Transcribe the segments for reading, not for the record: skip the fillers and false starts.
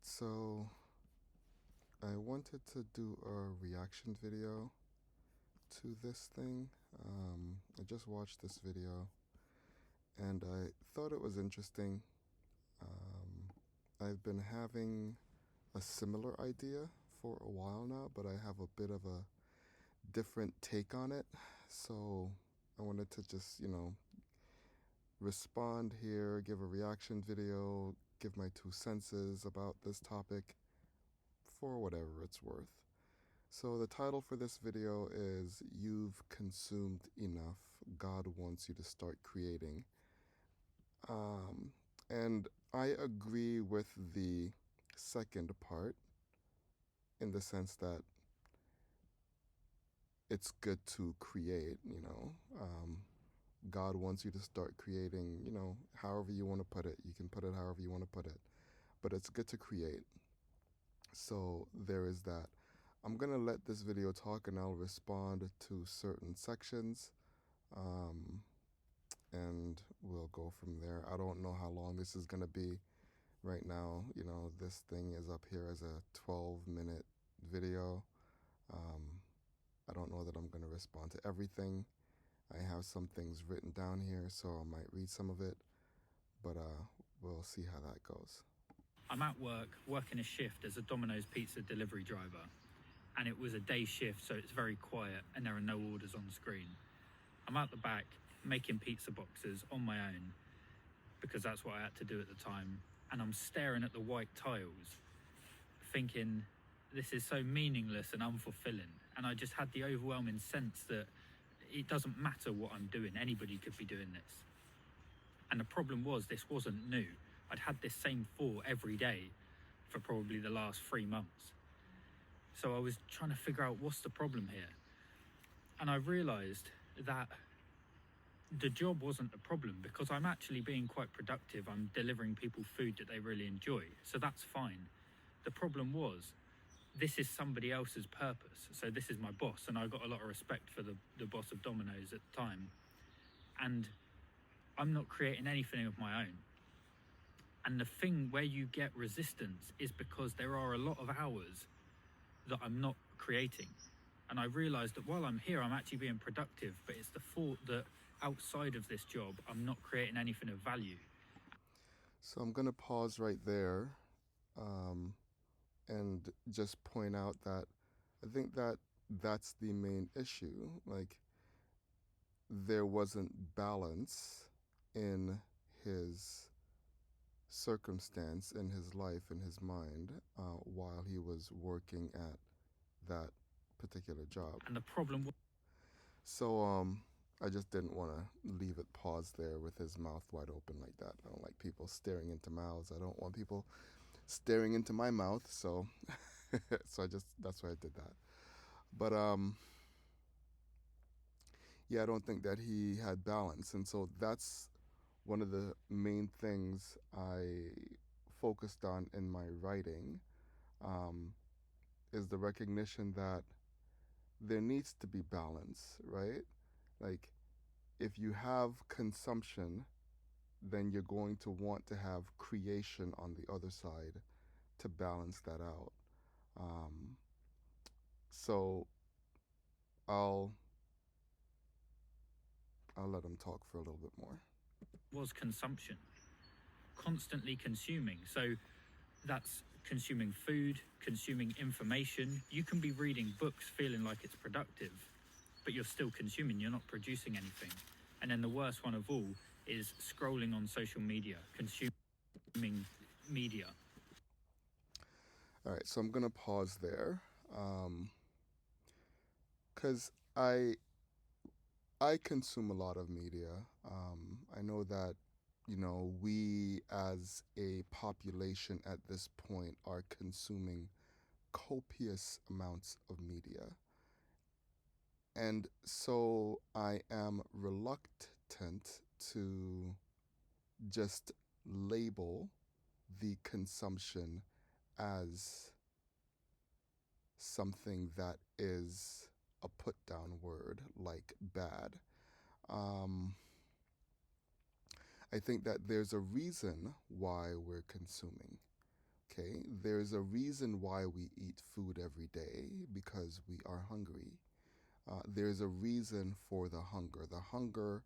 So I wanted to do a reaction video to this thing. I just watched this video and I thought it was interesting. Um, I've been having a similar idea for a while now, but I have a bit of a different take on it. So I wanted to just, respond here, give a reaction video, give my 2 cents about this topic for whatever it's worth. So the title for this video is You've Consumed Enough. God Wants You to Start Creating. And I agree with the second part in the sense that it's good to create, God wants you to start creating, however you want to put it. You can put it however you want to put it. But it's good to create. So there is that. I'm going to let this video talk and I'll respond to certain sections. And we'll go from there. I don't know how long this is going to be. Right now, this thing is up here as a 12-minute video. I don't know that I'm going to respond to everything. I have some things written down here, so I might read some of it, but we'll see how that goes. I'm at work, working a shift as a Domino's pizza delivery driver, and it was a day shift, so it's very quiet and there are no orders on the screen. I'm out the back making pizza boxes on my own because that's what I had to do at the time, and I'm staring at the white tiles thinking this is so meaningless and unfulfilling, and I just had the overwhelming sense that it doesn't matter what I'm doing, anybody could be doing this. And the problem was, this wasn't new. I'd had this same thought every day for probably the last 3 months. So I was trying to figure out what's the problem here. And I realized that the job wasn't the problem because I'm actually being quite productive. I'm delivering people food that they really enjoy. So that's fine. The problem was, this is somebody else's purpose. So this is my boss, and I got a lot of respect for the boss of Domino's at the time. And I'm not creating anything of my own. And the thing where you get resistance is because there are a lot of hours that I'm not creating. And I realized that while I'm here, I'm actually being productive, but it's the thought that outside of this job, I'm not creating anything of value. So I'm going to pause right there and just point out that I think that that's the main issue. Like, there wasn't balance in his circumstance, in his life, in his mind, while he was working at that particular job. And the problem was, So I just didn't want to leave it paused there with his mouth wide open like that. I don't like people staring into mouths. I don't want people staring into my mouth, so that's why I did that. But yeah, I don't think that he had balance, and so that's one of the main things I focused on in my writing, is the recognition that there needs to be balance, right? Like, if you have consumption, then you're going to want to have creation on the other side to balance that out. So I'll let him talk for a little bit more. was consumption, constantly consuming. So that's consuming food, consuming information. You can be reading books feeling like it's productive, but you're still consuming, you're not producing anything. And then the worst one of all is scrolling on social media, consuming media. All right, so I'm going to pause there because I consume a lot of media. I know that, we as a population at this point are consuming copious amounts of media. And so I am reluctant to just label the consumption as something that is a put down word like bad. I think that there's a reason why we're consuming. Okay, there's a reason why we eat food every day, because we are hungry. There's a reason for the hunger. The hunger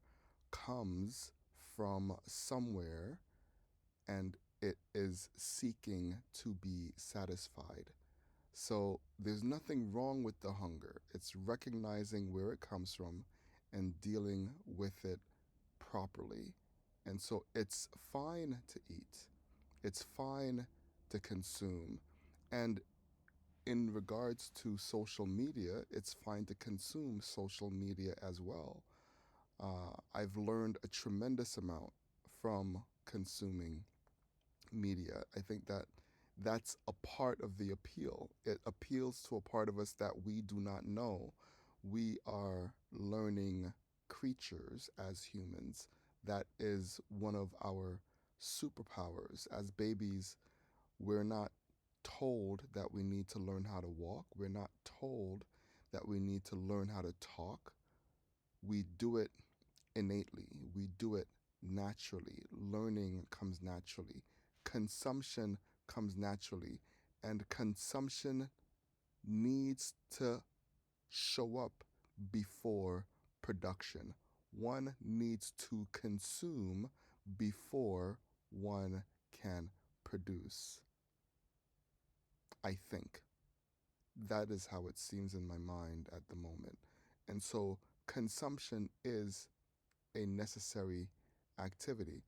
comes from somewhere, and it is seeking to be satisfied. So there's nothing wrong with the hunger. It's recognizing where it comes from and dealing with it properly. And so it's fine to eat, it's fine to consume. And in regards to social media, it's fine to consume social media as well. I've learned a tremendous amount from consuming media. I think that that's a part of the appeal. It appeals to a part of us that we do not know. We are learning creatures as humans. That is one of our superpowers. As babies, we're not told that we need to learn how to walk. We're not told that we need to learn how to talk. We do it innately, we do it naturally. Learning comes naturally, consumption comes naturally, and consumption needs to show up before production. One needs to consume before one can produce. I think that is how it seems in my mind at the moment. And so consumption is a necessary activity,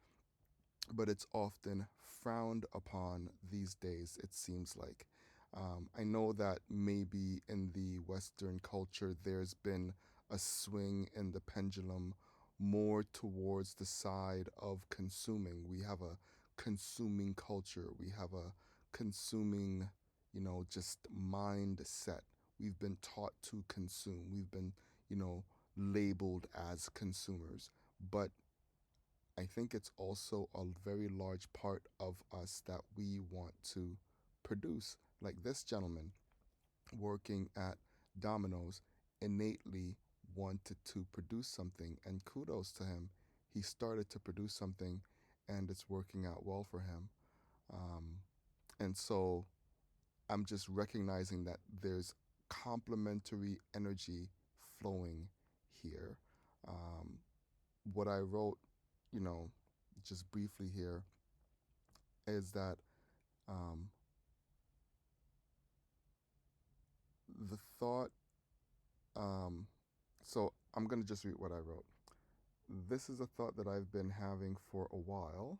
but it's often frowned upon these days, it seems like. I know that maybe in the Western culture, there's been a swing in the pendulum more towards the side of consuming. We have a consuming culture, we have a consuming, just mindset. We've been taught to consume, we've been, labeled as consumers. But I think it's also a very large part of us that we want to produce. Like this gentleman working at Domino's innately wanted to produce something, and kudos to him. He started to produce something, and it's working out well for him. Um, and so I'm just recognizing that there's complementary energy flowing here. Um, what I wrote, you know, just briefly here, is that um, the thought, so I'm going to just read what I wrote. This is a thought that I've been having for a while.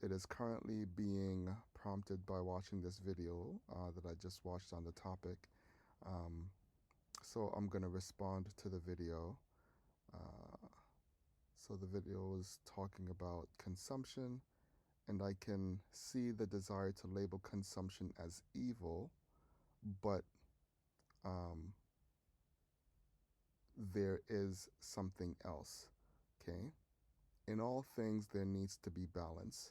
It is currently being prompted by watching this video that I just watched on the topic. Um, so I'm going to respond to the video. So the video is talking about consumption, and I can see the desire to label consumption as evil, but um, there is something else. Okay? In all things, there needs to be balance.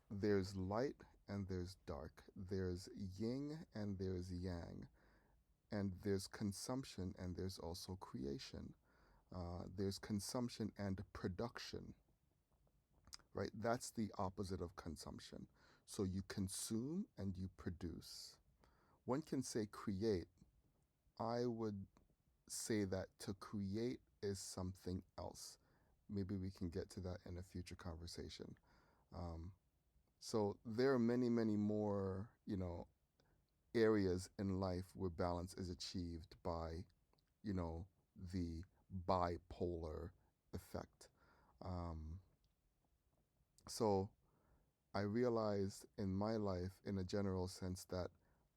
There's light and there's dark. There's yin and there's yang. And there's consumption and there's also creation. There's consumption and production, right? That's the opposite of consumption. So you consume and you produce. One can say create. I would say that to create is something else. Maybe we can get to that in a future conversation. Um, so there are many, many more, areas in life where balance is achieved by, you know, the bipolar effect. Um, so I realized in my life, in a general sense, that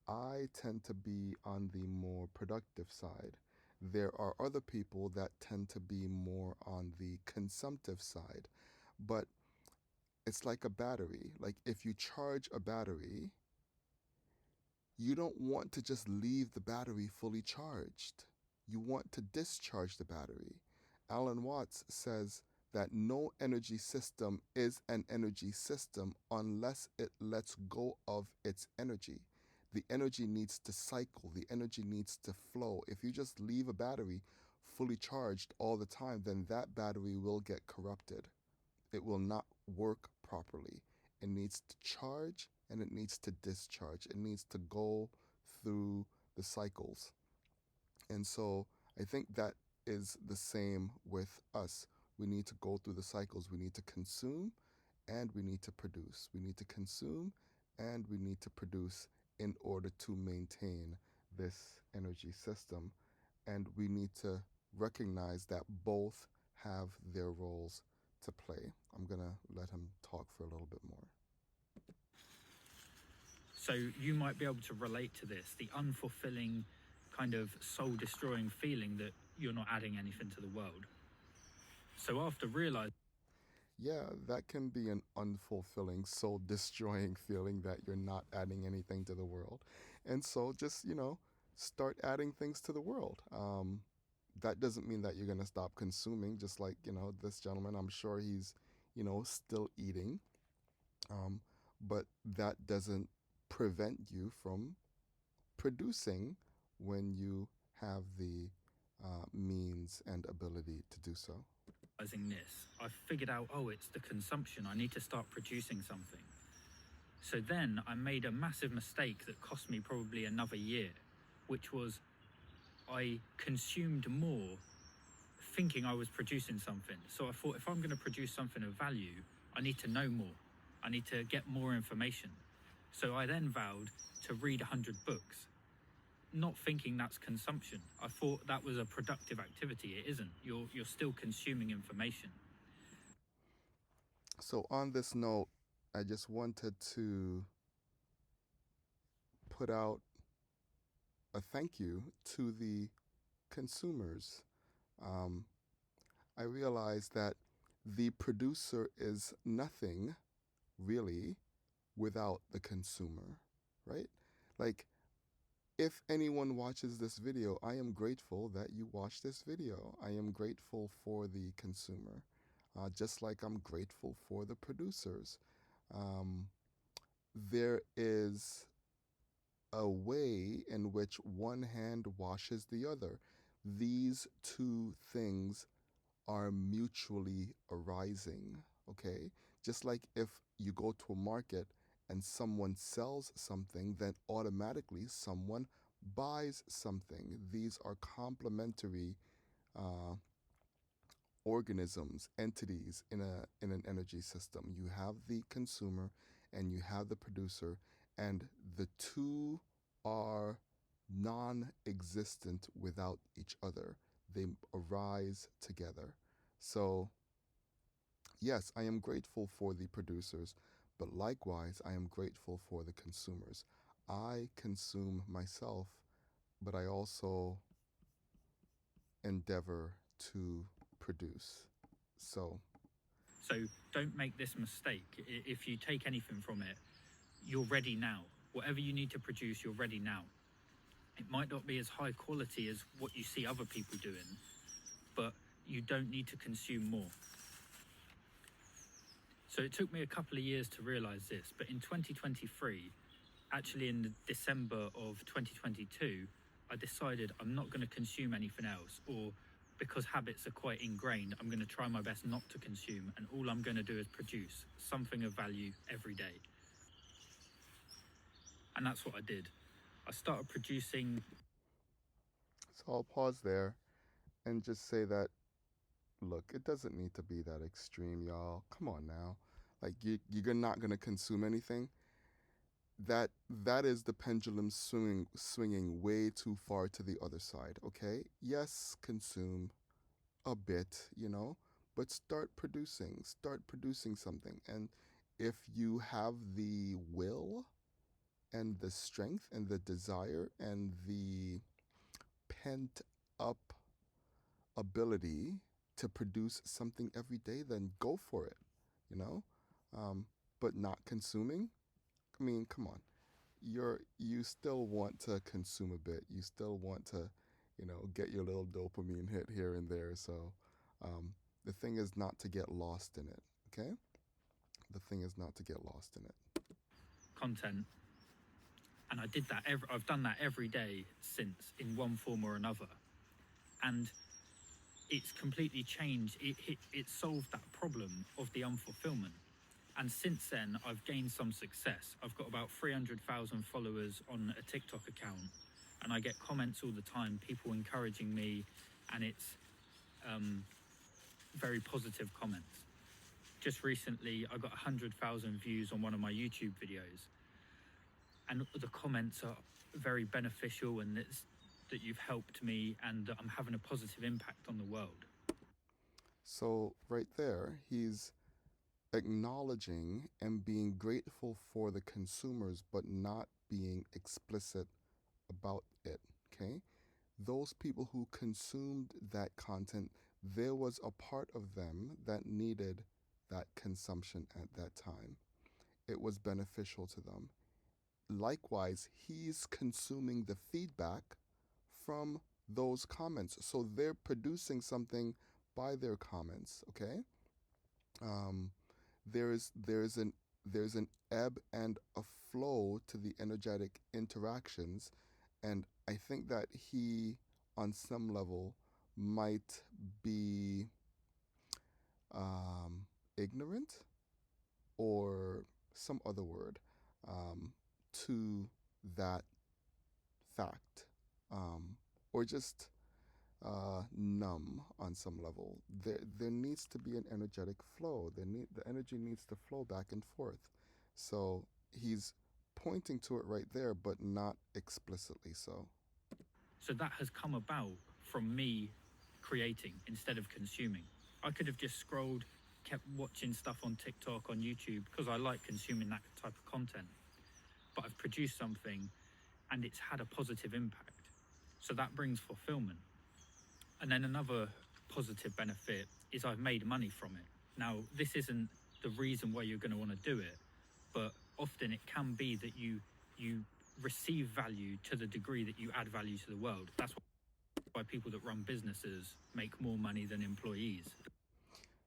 I tend to be on the more productive side. There are other people that tend to be more on the consumptive side. But it's like a battery. Like if you charge a battery, you don't want to just leave the battery fully charged. You want to discharge the battery. Alan Watts says that no energy system is an energy system unless it lets go of its energy. The energy needs to cycle, the energy needs to flow. If you just leave a battery fully charged all the time, then that battery will get corrupted. It will not work properly. It needs to charge and it needs to discharge. It needs to go through the cycles. And so I think that is the same with us. We need to go through the cycles. We need to consume and we need to produce. We need to consume and we need to produce in order to maintain this energy system. And we need to recognize that both have their roles to play. I'm going to let him talk for a little bit more. So you might be able to relate to this, the unfulfilling, kind of soul-destroying feeling that you're not adding anything to the world. So after realizing... Yeah, that can be an unfulfilling, soul-destroying feeling that you're not adding anything to the world. And so just, start adding things to the world. That doesn't mean that you're going to stop consuming, just like, this gentleman, I'm sure he's, still eating. But that doesn't prevent you from producing when you have the means and ability to do so. This, I figured out, it's the consumption. I need to start producing something. So then I made a massive mistake that cost me probably another year, which was I consumed more thinking I was producing something. So I thought, if I'm going to produce something of value, I need to know more. I need to get more information. So I then vowed to read 100 books, not thinking that's consumption. I thought that was a productive activity. It isn't. You're still consuming information. So on this note, I just wanted to put out a thank you to the consumers. I realized that the producer is nothing really without the consumer, right? Like, if anyone watches this video, I am grateful that you watched this video. I am grateful for the consumer, just like I'm grateful for the producers. There is a way in which one hand washes the other. These two things are mutually arising, okay? Just like if you go to a market and someone sells something, then automatically someone buys something. These are complementary organisms, entities in an energy system. You have the consumer and you have the producer, and the two are non-existent without each other. They arise together. So yes, I am grateful for the producers, but likewise, I am grateful for the consumers. I consume myself, but I also endeavor to produce. So don't make this mistake. If you take anything from it, you're ready now. Whatever you need to produce, you're ready now. It might not be as high quality as what you see other people doing, but you don't need to consume more. So it took me a couple of years to realize this, but in 2023, actually in December of 2022, I decided I'm not going to consume anything else, or because habits are quite ingrained, I'm going to try my best not to consume, and all I'm going to do is produce something of value every day. And that's what I did. I started producing. So I'll pause there and just say that, look, it doesn't need to be that extreme, y'all. Come on now. Like, you're not going to consume anything. That is the pendulum swinging way too far to the other side, okay? Yes, consume a bit, but start producing something. And if you have the will and the strength and the desire and the pent up ability to produce something every day, then go for it, but not consuming. I mean, come on. You still want to consume a bit. You still want to, get your little dopamine hit here and there. So the thing is not to get lost in it, okay? The thing is not to get lost in it. Content. And I did that. I've done that every day since, in one form or another. And it's completely changed. It solved that problem of the unfulfillment. And since then, I've gained some success. I've got about 300,000 followers on a TikTok account, and I get comments all the time, people encouraging me, and it's very positive comments. Just recently, I got 100,000 views on one of my YouTube videos, and the comments are very beneficial, and that you've helped me, and that I'm having a positive impact on the world. So right there, he's acknowledging and being grateful for the consumers, but not being explicit about it. Okay, those people who consumed that content, there was a part of them that needed that consumption at that time. It was beneficial to them. Likewise, he's consuming the feedback from those comments. So they're producing something by their comments. Okay. Um, there's an ebb and a flow to the energetic interactions, and I think that he, on some level, might be ignorant or some other word to that fact, or just numb on some level. There needs to be an energetic flow. The energy needs to flow back and forth. So he's pointing to it right there, but not explicitly so. So that has come about from me creating instead of consuming. I could have just scrolled, kept watching stuff on TikTok, on YouTube, because I like consuming that type of content. But I've produced something and it's had a positive impact. So that brings fulfillment. And then another positive benefit is I've made money from it. Now, this isn't the reason why you're going to want to do it, but often it can be that you receive value to the degree that you add value to the world. That's why people that run businesses make more money than employees.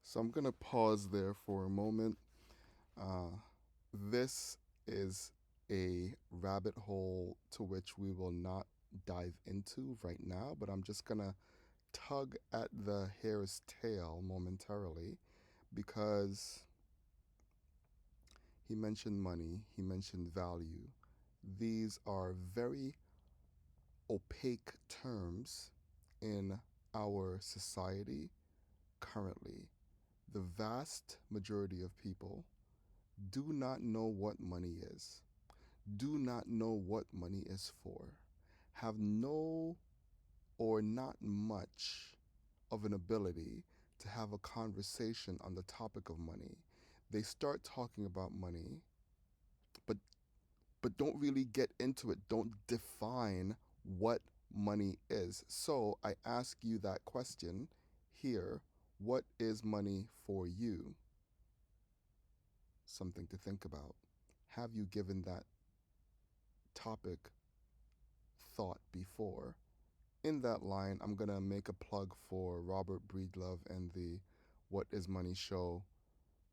So I'm going to pause there for a moment. This is a rabbit hole to which we will not dive into right now, but I'm just going to tug at the hare's tail momentarily, because he mentioned money, he mentioned value. These are very opaque terms in our society currently. The vast majority of people do not know what money is, do not know what money is for, have no or not much of an ability to have a conversation on the topic of money. They start talking about money, but don't really get into it, don't define what money is. So I ask you that question here: what is money for you? Something to think about. Have you given that topic thought before? In that line, I'm going to make a plug for Robert Breedlove and the What is Money show.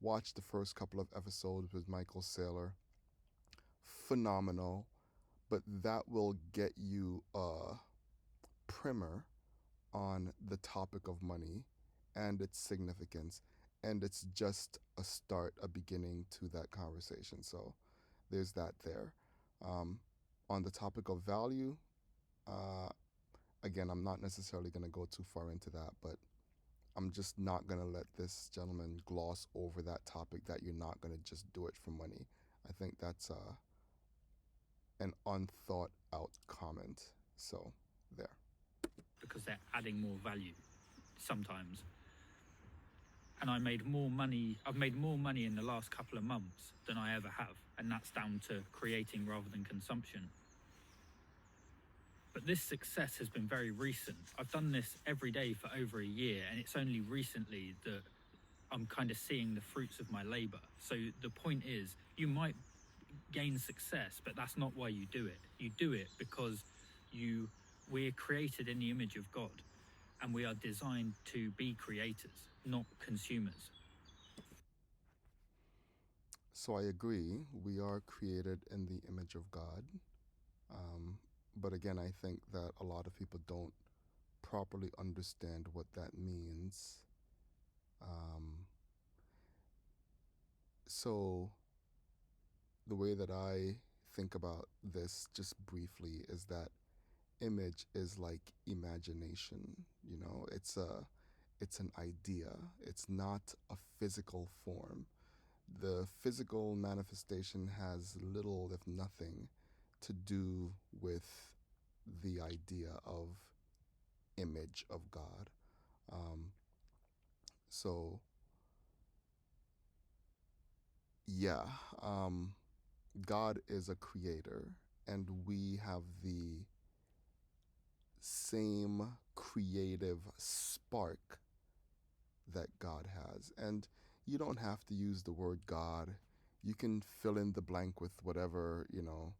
Watch the first couple of episodes with Michael Saylor. Phenomenal. But that will get you a primer on the topic of money and its significance. And it's just a start, a beginning to that conversation. So there's that there. On the topic of value, again, I'm not necessarily going to go too far into that, but I'm just not going to let this gentleman gloss over that topic, that you're not going to just do it for money. I think that's an unthought out comment. So there. Because they're adding more value sometimes. And I've made more money in the last couple of months than I ever have. And that's down to creating rather than consumption. But this success has been very recent. I've done this every day for over a year, and it's only recently that I'm kind of seeing the fruits of my labor. So the point is, you might gain success, but that's not why you do it. You do it because we're created in the image of God, and we are designed to be creators, not consumers. So I agree. We are created in the image of God. But again, I think that a lot of people don't properly understand what that means. So the way that I think about this just briefly is that image is like imagination. It's an idea. It's not a physical form. The physical manifestation has little, if nothing, to do with the idea of image of God. Um, so yeah, um, God is a creator, and we have the same creative spark that God has. And you don't have to use the word God. You can fill in the blank with whatever, you know,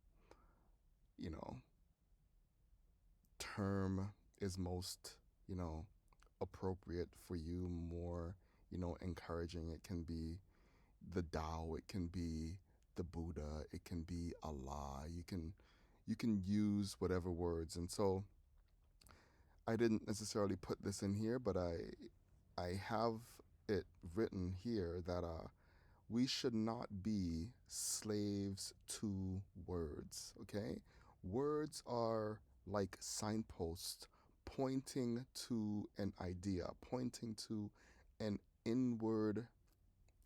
term is most, you know, appropriate for you, more, encouraging. It can be the Tao, it can be the Buddha, it can be Allah. You can use whatever words. And so I didn't necessarily put this in here, but I have it written here that we should not be slaves to words, okay? Words are like signposts pointing to an idea, pointing to an inward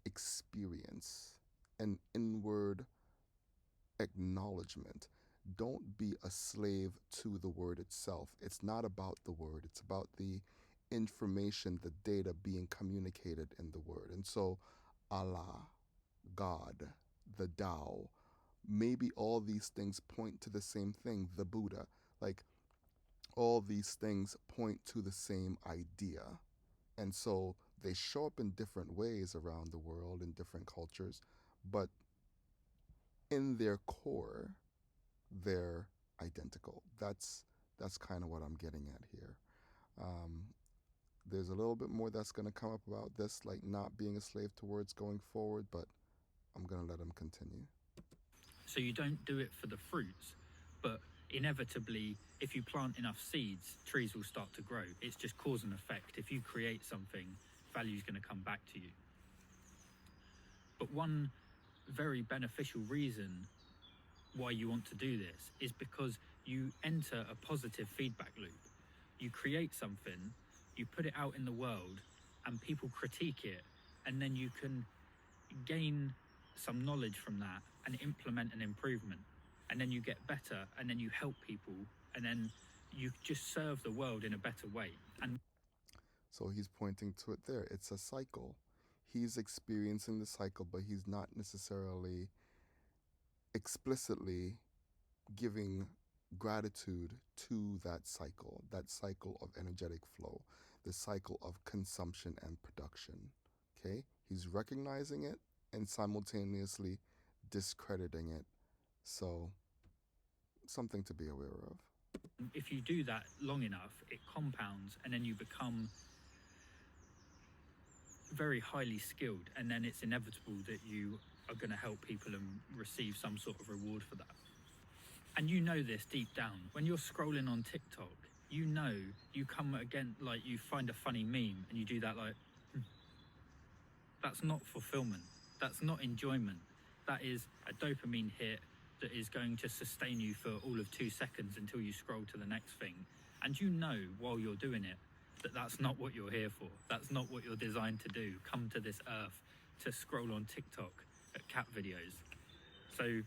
experience, an inward acknowledgement. Don't be a slave to the word itself. It's not about the word, it's about the information, the data being communicated in the word. And so, Allah, God, the Tao, maybe all these things point to the same thing, the Buddha. Like, all these things point to the same idea. And so they show up in different ways around the world in different cultures, but in their core, they're identical. That's kind of what I'm getting at here. Um, there's a little bit more that's going to come up about this, like not being a slave to words going forward, but I'm going to let him continue. So you don't do it for the fruits, but inevitably, if you plant enough seeds, trees will start to grow. It's just cause and effect. If you create something, value is going to come back to you. But one very beneficial reason why you want to do this is because you enter a positive feedback loop. You create something, you put it out in the world, and people critique it, and then you can gain some knowledge from that and implement an improvement, and then you get better, and then you help people, and then you just serve the world in a better way. And So he's pointing to it there. It's a cycle. He's experiencing the cycle, but he's not necessarily explicitly giving gratitude to that cycle of energetic flow, the cycle of consumption and production. Okay? He's recognizing it and simultaneously discrediting it. So, something to be aware of. if you do that long enough, it compounds, and then you become very highly skilled, and then it's inevitable that you are going to help people and receive some sort of reward for that. And you know this deep down. When you're scrolling on TikTok, you come again, like you find a funny meme and you do that, like, that's not fulfillment. That's not enjoyment. That is a dopamine hit that is going to sustain you for all of 2 seconds until you scroll to the next thing. And you know while you're doing it that that's not what you're here for. That's not what you're designed to do. Come to this earth to scroll on TikTok at cat videos. So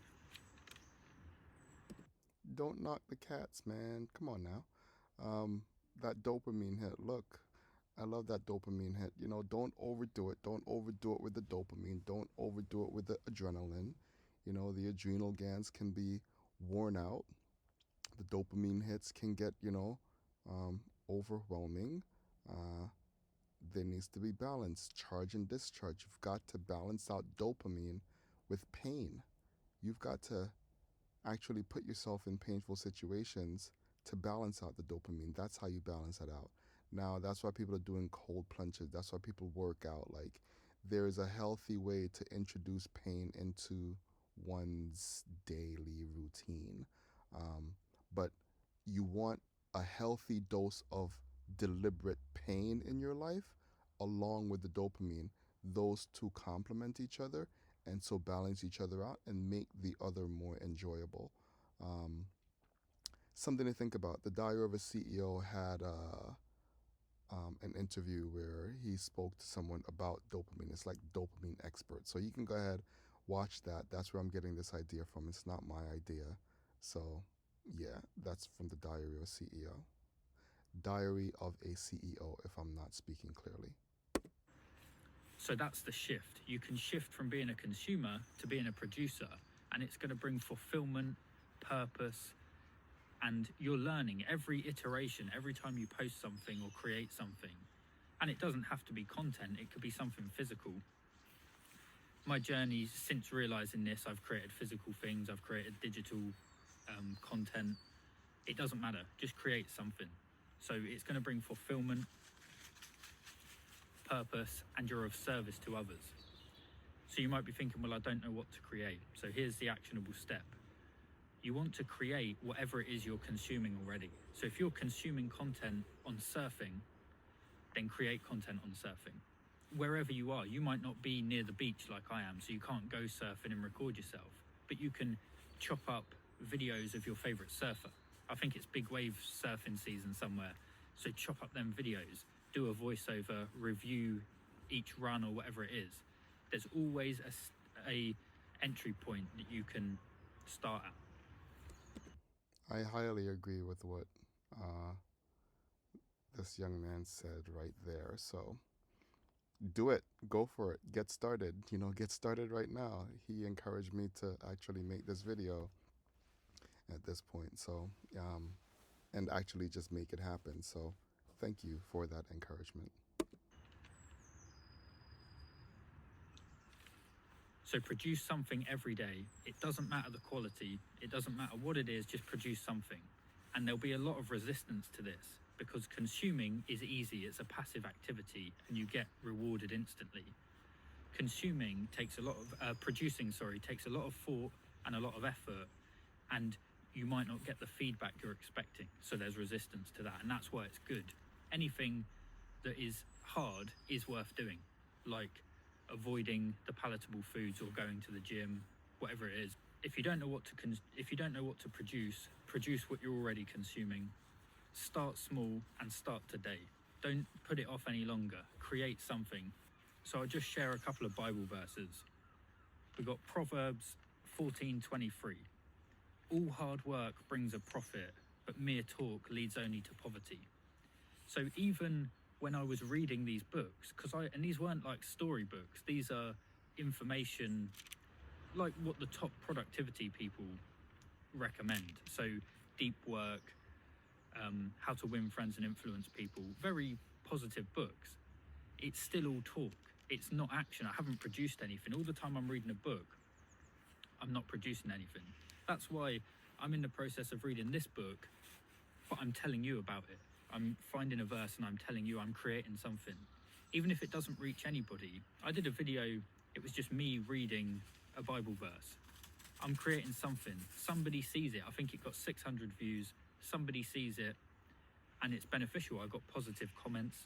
Don't knock the cats, man. Come on now. That dopamine hit. Look, I love that dopamine hit. Don't overdo it. Don't overdo it with the dopamine. Don't overdo it with the adrenaline. The adrenal glands can be worn out. The dopamine hits can get, overwhelming. Uh, there needs to be balance, charge and discharge. You've got to balance out dopamine with pain. You've got to actually put yourself in painful situations to balance out the dopamine. That's how you balance it out. Now, that's why people are doing cold plunges. That's why people work out. Like, there is a healthy way to introduce pain into one's daily routine. But you want a healthy dose of deliberate pain in your life along with the dopamine. Those two complement each other, and so balance each other out and make the other more enjoyable. Um, Something to think about. The Diary of a CEO had an interview where he spoke to someone about dopamine. It's like dopamine expert. So you can go ahead, watch that. That's where I'm getting this idea from. It's not my idea. So yeah, that's from the Diary of a CEO. Diary of a CEO, if I'm not speaking clearly. So that's the shift. You can shift from being a consumer to being a producer, and it's going to bring fulfillment, purpose, and you're learning every iteration, every time you post something or create something. And it doesn't have to be content, it could be something physical. My journey since realizing this, I've created physical things, I've created digital content. It doesn't matter, just create something. So it's going to bring fulfillment, purpose, and you're of service to others. So you might be thinking, well, I don't know what to create. So here's the actionable step. You want to create whatever it is you're consuming already. So if you're consuming content on surfing, then create content on surfing. Wherever you are, you might not be near the beach like I am, so you can't go surfing and record yourself, but you can chop up videos of your favorite surfer. I think it's big wave surfing season somewhere. So chop up them videos, do a voiceover, review each run or whatever it is. There's always a entry point that you can start at. I highly agree with what uh, this young man said right there. So do it, go for it, get started. Get started right now. He encouraged me to actually make this video at this point. So, and actually just make it happen. So, thank you for that encouragement. So produce something every day. It doesn't matter the quality, it doesn't matter what it is, just produce something. And there'll be a lot of resistance to this because consuming is easy, it's a passive activity and you get rewarded instantly. Consuming takes a lot of, producing takes a lot of thought and a lot of effort, and you might not get the feedback you're expecting. So there's resistance to that, and that's why it's good. Anything that is hard is worth doing, like avoiding the palatable foods or going to the gym, whatever it is. If you don't know what to produce what you're already consuming. Start small and start today. Don't put it off any longer. Create something. So I'll just share a couple of Bible verses. We've got Proverbs 14:23. All hard work brings a profit, but mere talk leads only to poverty. So even when I was reading these books, and these weren't like storybooks, these are information like what the top productivity people recommend. So Deep Work, How to Win Friends and Influence People, very positive books. It's still all talk. It's not action. I haven't produced anything. All the time I'm reading a book, I'm not producing anything. That's why I'm in the process of reading this book, but I'm telling you about it. I'm finding a verse and I'm telling you I'm creating something. Even if it doesn't reach anybody. I did a video, it was just me reading a Bible verse. I'm creating something. Somebody sees it. I think it got 600 views. Somebody sees it and it's beneficial. I got positive comments.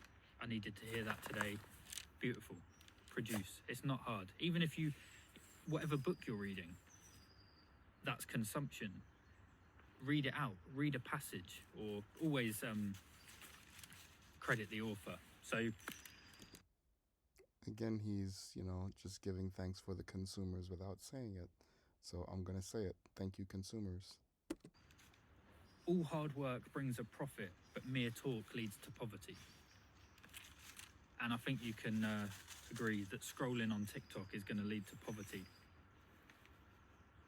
I needed to hear that today. Beautiful. Produce. It's not hard. Even if whatever book you're reading, that's consumption. Read it out. Read a passage, or always credit the author. So again, he's just giving thanks for the consumers without saying it. So I'm gonna say it. Thank you, consumers. All hard work brings a profit, but mere talk leads to poverty. And I think you can agree that scrolling on TikTok is going to lead to poverty.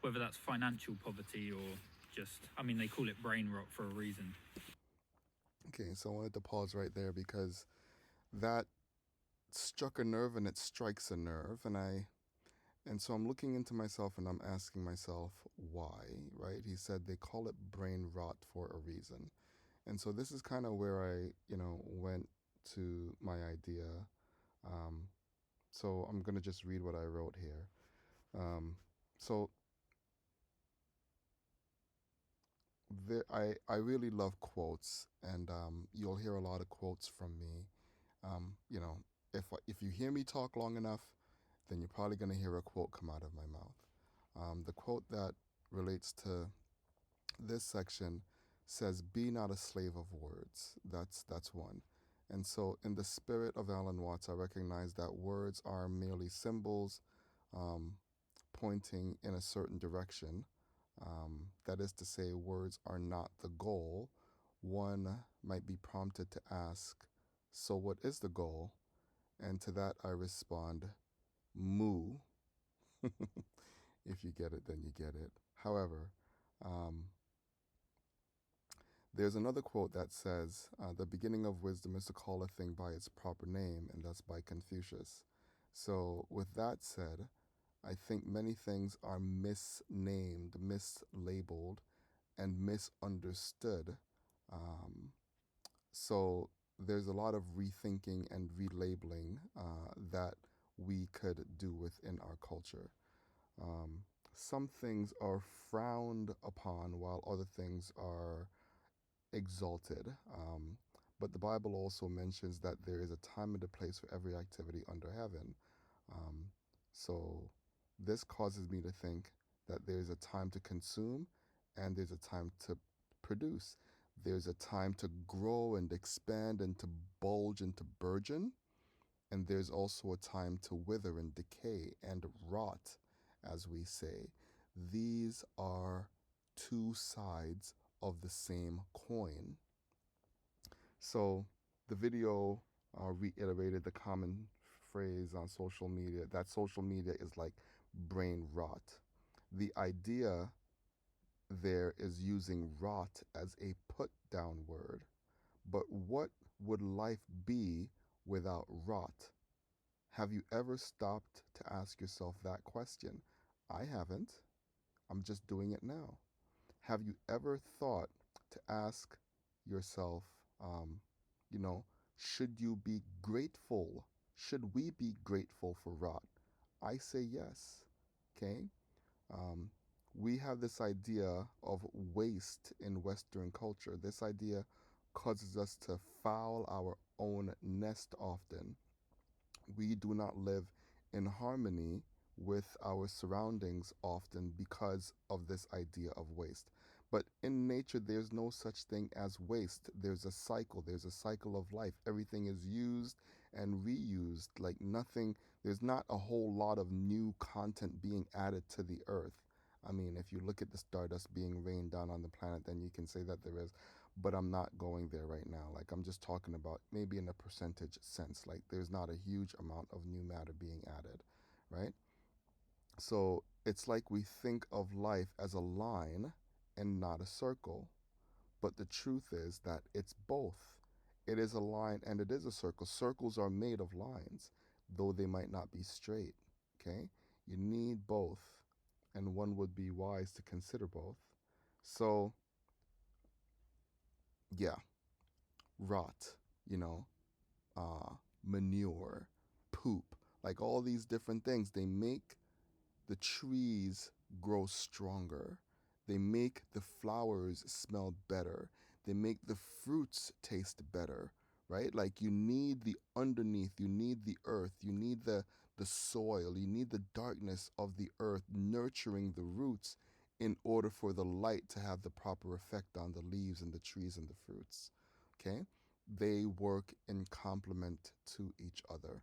Whether that's financial poverty or they call it brain rot for a reason. Okay, so I wanted to pause right there because that struck a nerve and it strikes a nerve, and so I'm looking into myself and I'm asking myself why, right? He said they call it brain rot for a reason. And so this is kind of where I, went to my idea. So I'm going to just read what I wrote here. So I really love quotes, and you'll hear a lot of quotes from me. You know, if you hear me talk long enough, then you're probably going to hear a quote come out of my mouth. The quote that relates to this section says, "Be not a slave of words." That's one. And so, in the spirit of Alan Watts, I recognize that words are merely symbols um, pointing in a certain direction. That is to say, words are not the goal. One might be prompted to ask, "So, what is the goal?" And to that, I respond, "Moo." If you get it, then you get it. However, um, there's another quote that says, "The beginning of wisdom is to call a thing by its proper name," and that's by Confucius. So, with that said, I think many things are misnamed, mislabeled, and misunderstood. Um, so, there's a lot of rethinking and relabeling that we could do within our culture. Um, some things are frowned upon while other things are exalted. But the Bible also mentions that there is a time and a place for every activity under heaven. Um, so this causes me to think that there's a time to consume and there's a time to produce. There's a time to grow and expand and to bulge and to burgeon. And there's also a time to wither and decay and rot, as we say. These are two sides of the same coin. So the video reiterated the common phrase on social media that social media is like brain rot. The idea there is using rot as a put down word. But what would life be without rot? Have you ever stopped to ask yourself that question? I haven't. I'm just doing it now. Have you ever thought to ask yourself, um, you know, should you be grateful? Should we be grateful for rot? I say yes. Okay. Um, we have this idea of waste in Western culture. This idea causes us to foul our own nest often. We do not live in harmony with our surroundings often because of this idea of waste. But in nature, there's no such thing as waste. There's a cycle. There's a cycle of life. Everything is used and reused. Like nothing, there's not a whole lot of new content being added to the earth. I mean, if you look at the stardust being rained down on the planet, then you can say that there is, but I'm not going there right now. Like, I'm just talking about maybe in a percentage sense. Like, there's not a huge amount of new matter being added, right? So it's like we think of life as a line and not a circle. But the truth is that it's both. It is a line and it is a circle. Circles are made of lines, though they might not be straight. Okay? You need both, and one would be wise to consider both. So, yeah, rot, you know, manure, poop, like all these different things, they make the trees grow stronger. They make the flowers smell better. They make the fruits taste better, right? Like you need the underneath, you need the earth, you need the soil, you need the darkness of the earth nurturing the roots in order for the light to have the proper effect on the leaves and the trees and the fruits. Okay? They work in complement to each other.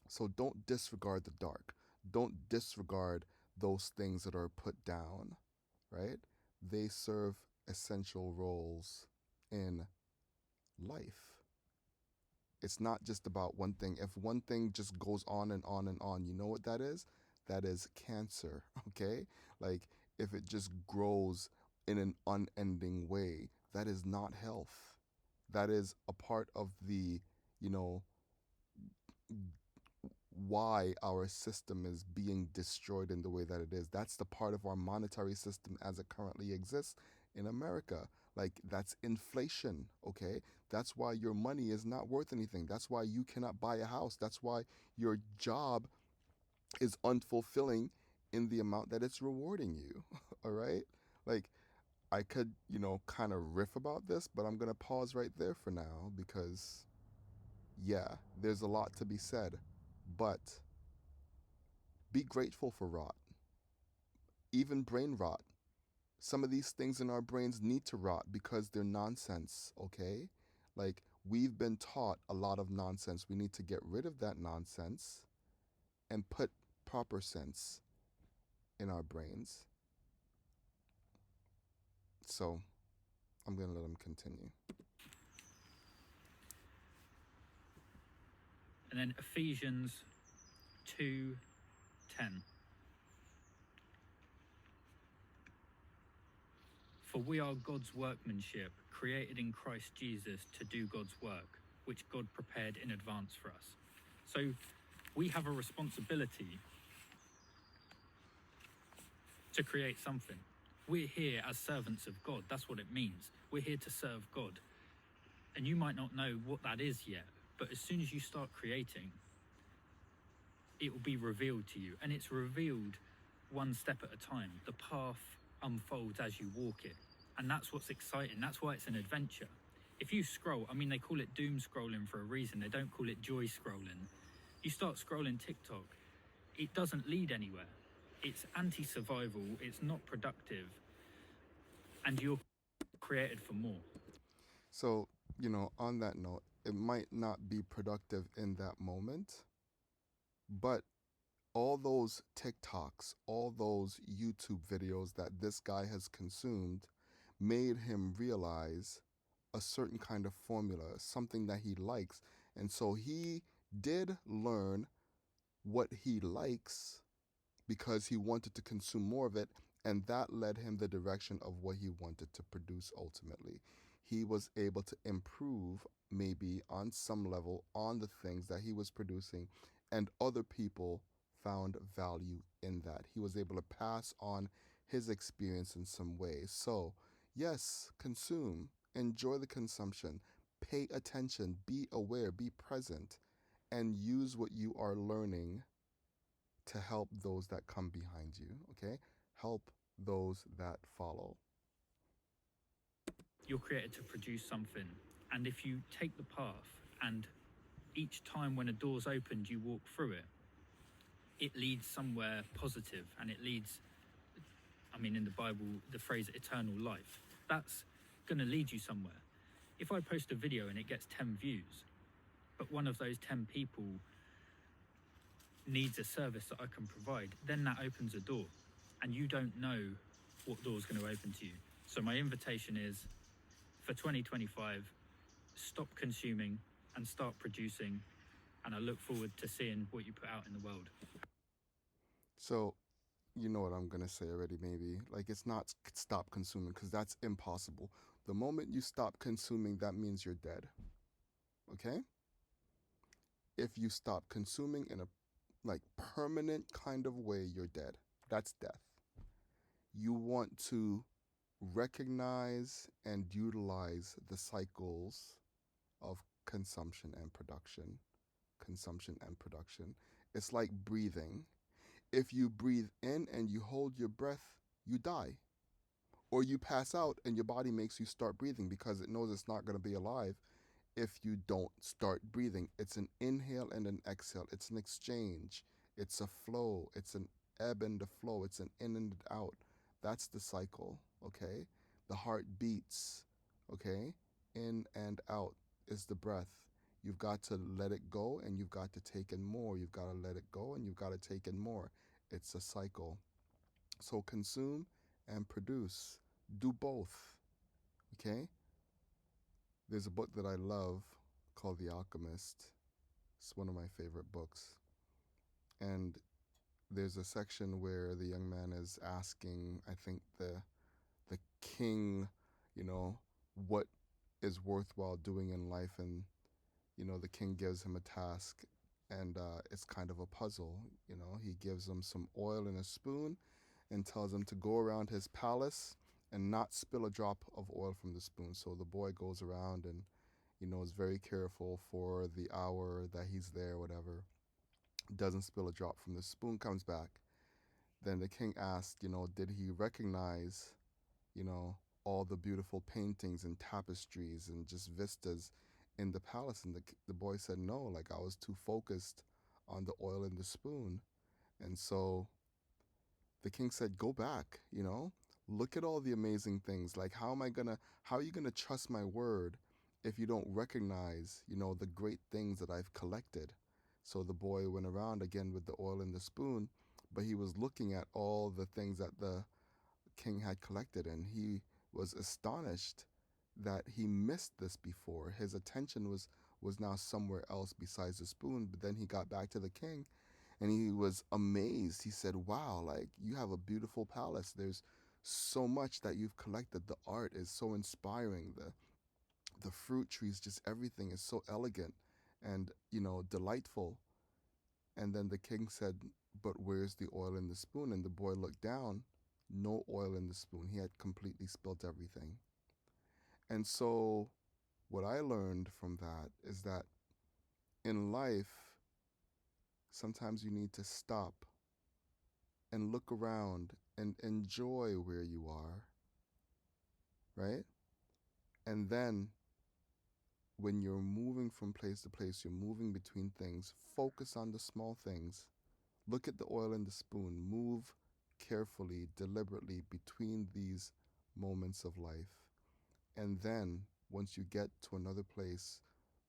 So don't disregard the dark. Don't disregard those things that are put down, right? They serve essential roles in life. It's not just about one thing. If one thing just goes on and on and on, you know what that is? That is cancer, okay? Like if it just grows in an unending way, that is not health. That is a part of the, you know, why our system is being destroyed in the way that it is. That's the part of our monetary system as it currently exists in America. Like, that's inflation, okay? That's why your money is not worth anything. That's why you cannot buy a house. That's why your job is unfulfilling in the amount that it's rewarding you, all right? Like, I could, kind of riff about this, but I'm going to pause right there for now because, yeah, there's a lot to be said. But Be grateful for rot, even brain rot. Some of these things in our brains need to rot because they're nonsense, okay? Like, we've been taught a lot of nonsense. We need to get rid of that nonsense and put proper sense in our brains. So, I'm going to let him continue. And then Ephesians 2:10. For we are God's workmanship, created in Christ Jesus to do God's work, which God prepared in advance for us. So we have a responsibility to create something. We're here as servants of God. That's what it means. We're here to serve God. And you might not know what that is yet, but as soon as you start creating, it will be revealed to you. And it's revealed one step at a time. The path unfolds as you walk it. And that's what's exciting. That's why it's an adventure. If you scroll, I mean, they call it doom scrolling for a reason. They don't call it joy scrolling. You start scrolling TikTok, it doesn't lead anywhere. It's anti-survival, it's not productive, and you're created for more. So, on that note, it might not be productive in that moment, but all those TikToks, all those YouTube videos that this guy has consumed made him realize a certain kind of formula, something that he likes. And so he did learn what he likes because he wanted to consume more of it, and that led him the direction of what he wanted to produce ultimately. He was able to improve, maybe on some level, on the things that he was producing, and other people found value in that. He was able to pass on his experience in some way. So, yes, consume, enjoy the consumption, pay attention, be aware, be present, and use what you are learning to help those that come behind you, okay? Help those that follow. You're created to produce something. And if you take the path and each time when a door's opened, you walk through it, it leads somewhere positive, and it leads, in the Bible, the phrase eternal life. That's going to lead you somewhere. If I post a video and it gets 10 views, but one of those 10 people needs a service that I can provide, then that opens a door, and you don't know what door's going to open to you. So my invitation is, for 2025, stop consuming and start producing, and I look forward to seeing what you put out in the world. So, you know what I'm going to say already, maybe. Like, it's not stop consuming, because that's impossible. The moment you stop consuming, that means you're dead. Okay? If you stop consuming in a permanent kind of way, you're dead. That's death. You want to recognize and utilize the cycles of consumption and production. Consumption and production. It's like breathing. If you breathe in and you hold your breath, you die. Or you pass out and your body makes you start breathing because it knows it's not going to be alive if you don't start breathing. It's an inhale and an exhale. It's an exchange. It's a flow. It's an ebb and a flow. It's an in and out. That's the cycle, okay? The heart beats, okay? In and out is the breath. You've got to let it go and you've got to take in more. You've got to let it go and you've got to take in more. It's a cycle. So consume and produce. Do both, okay? There's a book that I love called The Alchemist. It's one of my favorite books. And there's a section where the young man is asking, I think, the king, what is worthwhile doing in life. And, the king gives him a task, and it's kind of a puzzle. He gives him some oil in a spoon and tells him to go around his palace and not spill a drop of oil from the spoon. So the boy goes around and, is very careful for the hour that he's there, whatever. Doesn't spill a drop from the spoon, comes back. Then the king asked, did he recognize, all the beautiful paintings and tapestries and just vistas in the palace? And the boy said, no, I was too focused on the oil in the spoon. And so the king said, go back, look at all the amazing things. Like, how are you gonna trust my word if you don't recognize, the great things that I've collected? So the boy went around again with the oil in the spoon, but he was looking at all the things that the king had collected, and he was astonished that he missed this before. His attention was now somewhere else besides the spoon. But then he got back to the king, and he was amazed. He said, wow, like, you have a beautiful palace. There's so much that you've collected. The art is so inspiring. The fruit trees, just everything is so elegant and, delightful. And then the king said, but where's the oil in the spoon? And the boy looked down. No oil in the spoon. He had completely spilt everything. And so what I learned from that is that in life, sometimes you need to stop and look around and enjoy where you are, right? And then when you're moving from place to place, you're moving between things, focus on the small things. Look at the oil in the spoon. Move carefully, deliberately between these moments of life. And then once you get to another place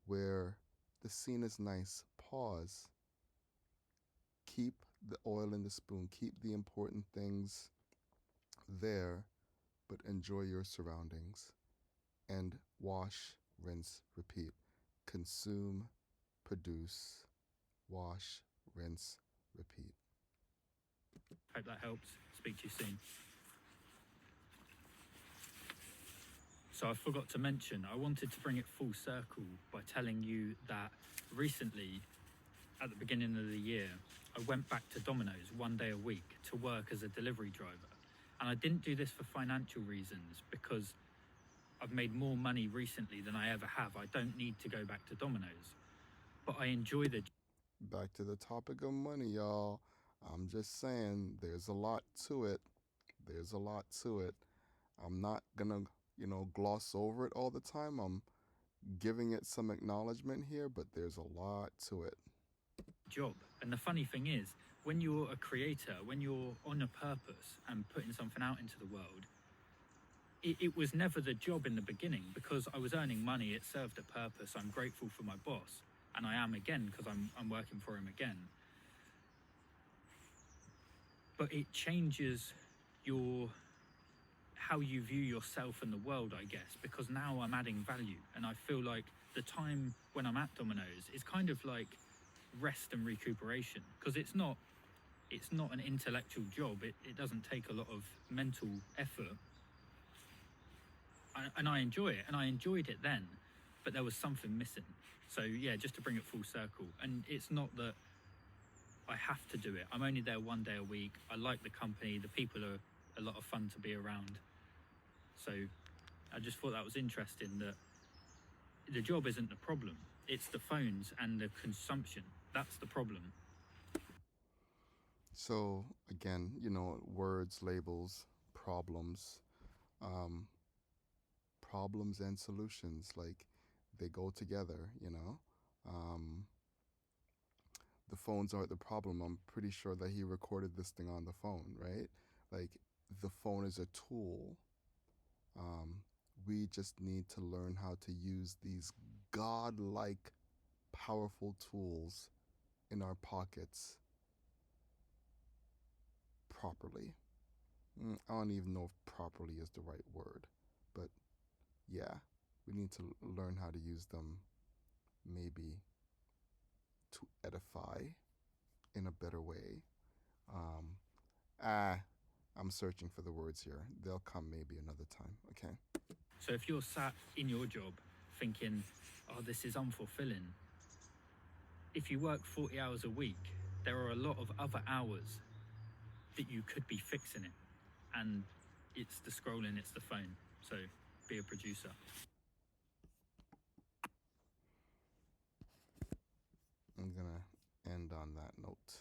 where the scene is nice, pause. Keep the oil in the spoon. Keep the important things there, but enjoy your surroundings. And wash, rinse, repeat. Consume, produce, wash, rinse, repeat. Hope that helps. Speak to you soon. So I forgot to mention, I wanted to bring it full circle by telling you that recently, at the beginning of the year, I went back to Domino's one day a week to work as a delivery driver. And I didn't do this for financial reasons, because I've made more money recently than I ever have. I don't need to go back to Domino's. But I enjoy the... Back to the topic of money, y'all. I'm just saying, there's a lot to it. There's a lot to it. I'm not gonna, gloss over it all the time. I'm giving it some acknowledgement here, but there's a lot to it. job. And the funny thing is, when you're a creator, when you're on a purpose and putting something out into the world, it was never the job in the beginning, because I was earning money. It served a purpose. I'm grateful for my boss, and I am again, because I'm working for him again. But it changes how you view yourself and the world, I guess, because now I'm adding value, and I feel like the time when I'm at Domino's is kind of like rest and recuperation, because it's not an intellectual job. It doesn't take a lot of mental effort, and I enjoy it, and I enjoyed it then, but there was something missing. So yeah, just to bring it full circle. And it's not that I have to do it. I'm only there one day a week. I like the company. The people are a lot of fun to be around. So I just thought that was interesting, that the job isn't the problem. It's the phones and the consumption. That's the problem. So again, words, labels, problems, problems and solutions, like, they go together. The phones aren't the problem. I'm pretty sure that he recorded this thing on the phone, right? Like, the phone is a tool. We just need to learn how to use these godlike, powerful tools in our pockets properly. I don't even know if properly is the right word, but yeah, we need to learn how to use them, maybe to edify in a better way. I'm searching for the words here. They'll come maybe another time, okay? So if you're sat in your job thinking, oh, this is unfulfilling, if you work 40 hours a week, there are a lot of other hours that you could be fixing it. And it's the scrolling, it's the phone. So be a producer. I'm gonna end on that note.